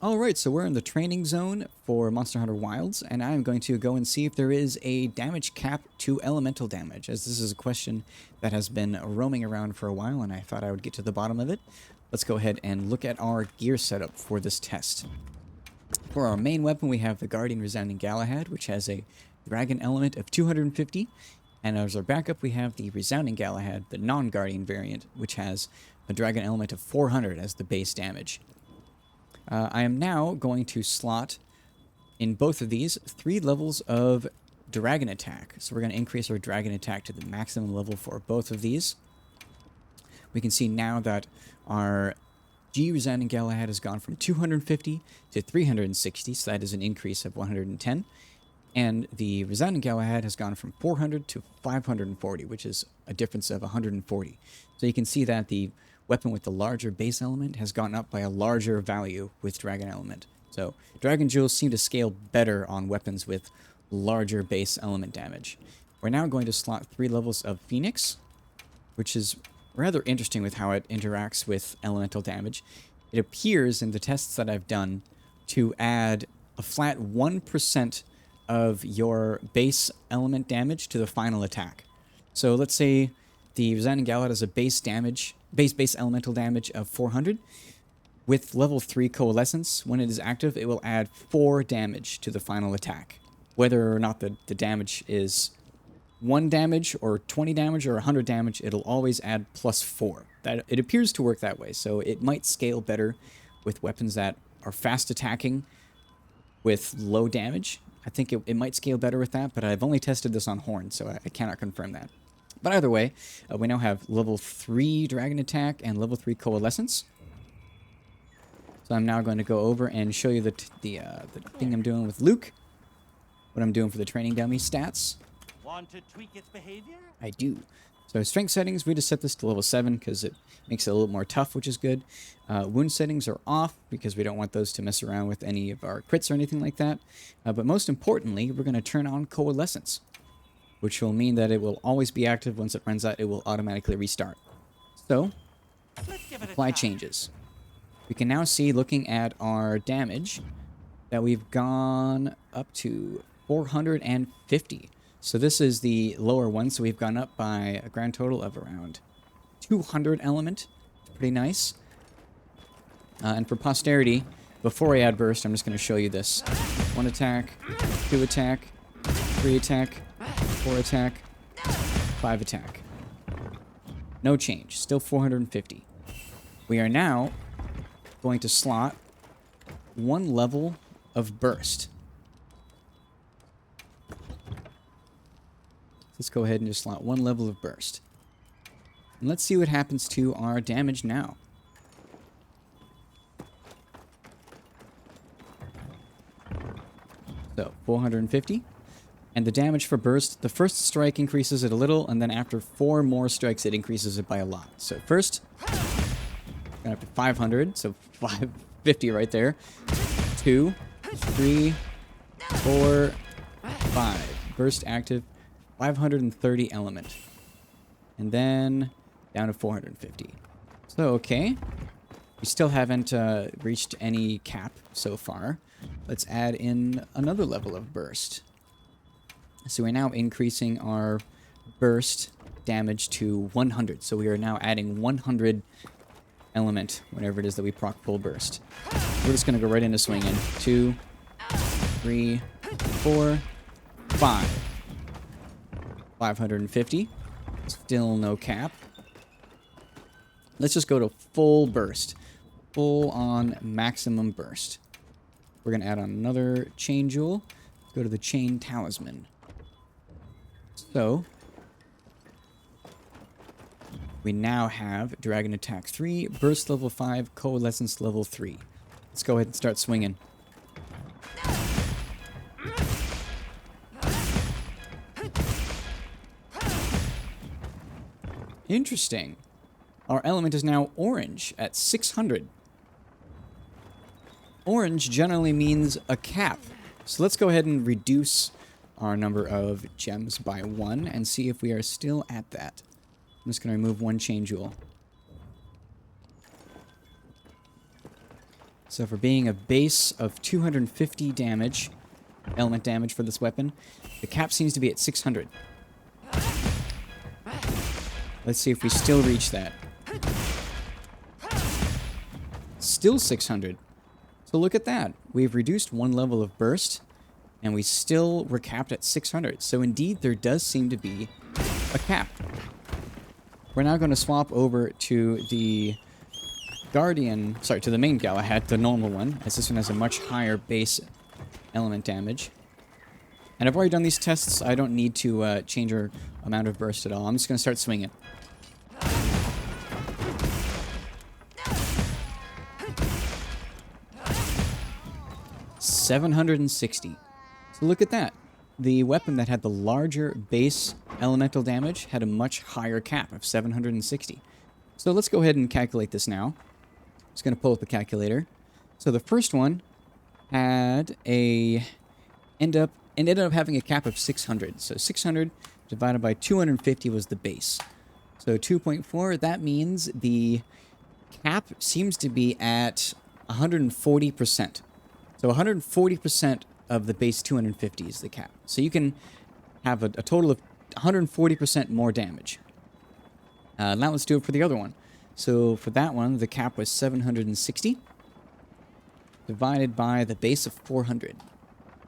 Alright, so we're in the training zone for Monster Hunter Wilds, and I'm going to go and see if there is a damage cap to elemental damage, as this is a question that has been roaming around for a while, and I thought I would get to the bottom of it. Let's go ahead and look at our gear setup for this test. For our main weapon, we have the Guardian Resounding Galahad, which has a dragon element of 250, and as our backup, we have the Resounding Galahad, the non-Guardian variant, which has a dragon element of 400 as the base damage. I am now going to slot in both of these 3 levels of dragon attack. So we're going to increase our dragon attack to the maximum level for both of these. We can see now that our G Resounding Galahad has gone from 250 to 360, so that is an increase of 110. And the Resounding Galahad has gone from 400 to 540, which is a difference of 140. So you can see that the weapon with the larger base element has gone up by a larger value with dragon element. So dragon jewels seem to scale better on weapons with larger base element damage. We're now going to slot 3 levels of Phoenix, which is rather interesting with how it interacts with elemental damage. It appears in the tests that I've done to add a flat 1% of your base element damage to the final attack. So let's say the Resounding Galahad has a base elemental damage of 400. With level 3 Coalescence, when it is active, it will add 4 damage to the final attack. Whether or not the damage is 1 damage or 20 damage or 100 damage, it'll always add plus 4. It appears to work that way, so it might scale better with weapons that are fast attacking with low damage. I think it might scale better with that, but I've only tested this on Horn, so I cannot confirm that. But either way, we now have level 3 Dragon Attack and level 3 Coalescence. So I'm now going to go over and show you the thing I'm doing with Luke. What I'm doing for the training dummy stats. Want to tweak its behavior? I do. So strength settings, we just set this to level 7 because it makes it a little more tough, which is good. Wound settings are off because we don't want those to mess around with any of our crits or anything like that. But most importantly, we're going to turn on Coalescence, which will mean that it will always be active. Once it runs out, it will automatically restart. So, apply changes. We can now see, looking at our damage, that we've gone up to 450. So this is the lower one, so we've gone up by a grand total of around 200 element. Pretty nice. And for posterity, before I add burst, I'm just going to show you this. 1 attack, 2 attack, 3 attack, 4 attack, 5 attack. No change. Still 450. We are now going to slot 1 level of burst. Let's go ahead and just slot 1 level of burst. And let's see what happens to our damage now. So, 450. And the damage for burst, the first strike increases it a little, and then after 4 more strikes, it increases it by a lot. So first, going up to 500, so 550 right there. 2, 3, 4, 5. Burst active, 530 element. And then down to 450. So, okay. We still haven't reached any cap so far. Let's add in another level of burst. So we're now increasing our burst damage to 100. So we are now adding 100 element whenever it is that we proc full burst. We're just going to go right into swinging. 2, 3, 4, 5. 550. Still no cap. Let's just go to full burst. Full on maximum burst. We're going to add on another chain jewel. Go to the chain talisman. So, we now have Dragon Attack 3, Burst level 5, Coalescence level 3. Let's go ahead and start swinging. Interesting. Our element is now orange at 600. Orange generally means a cap. So let's go ahead and reduce our number of gems by 1 and see if we are still at that. I'm just going to remove 1 chain jewel. So for being a base of 250 damage, element damage for this weapon, the cap seems to be at 600. Let's see if we still reach that. Still 600. So look at that. We've reduced one level of burst, and we still were capped at 600. So indeed, there does seem to be a cap. We're now going to swap over to the to the main Galahad, the normal one, as this one has a much higher base element damage. And I've already done these tests. I don't need to change our amount of burst at all. I'm just going to start swinging. $760. So look at that. The weapon that had the larger base elemental damage had a much higher cap of 760. So let's go ahead and calculate this now. Just going to pull up the calculator. So the first one had ended up having a cap of 600. So 600 divided by 250 was the base. So 2.4, that means the cap seems to be at 140%. So 140% of the base 250 is the cap. So you can have a total of 140% more damage. Now let's do it for the other one. So for that one, the cap was 760 divided by the base of 400.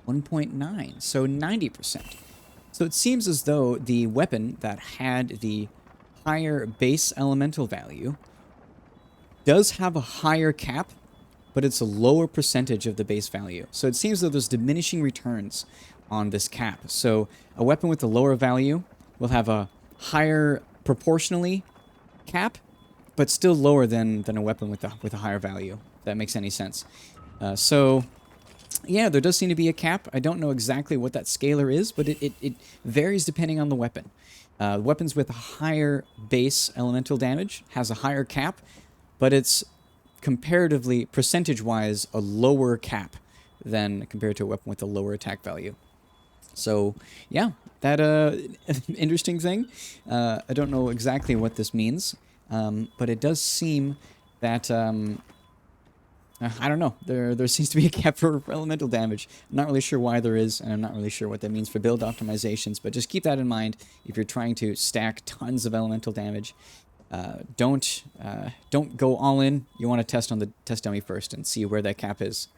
1.9, so 90%. So it seems as though the weapon that had the higher base elemental value does have a higher cap, but it's a lower percentage of the base value. So it seems that there's diminishing returns on this cap. So a weapon with a lower value will have a higher proportionally cap, but still lower than a weapon with a higher value, if that makes any sense. So yeah, there does seem to be a cap. I don't know exactly what that scalar is, but it varies depending on the weapon. Weapons with a higher base elemental damage has a higher cap, but it's comparatively, percentage-wise, a lower cap than compared to a weapon with a lower attack value. So, yeah, that interesting thing. I don't know exactly what this means, but it does seem that I don't know. There seems to be a cap for elemental damage. I'm not really sure why there is, and I'm not really sure what that means for build optimizations. But just keep that in mind if you're trying to stack tons of elemental damage. Don't go all in. You want to test on the test dummy first and see where that cap is.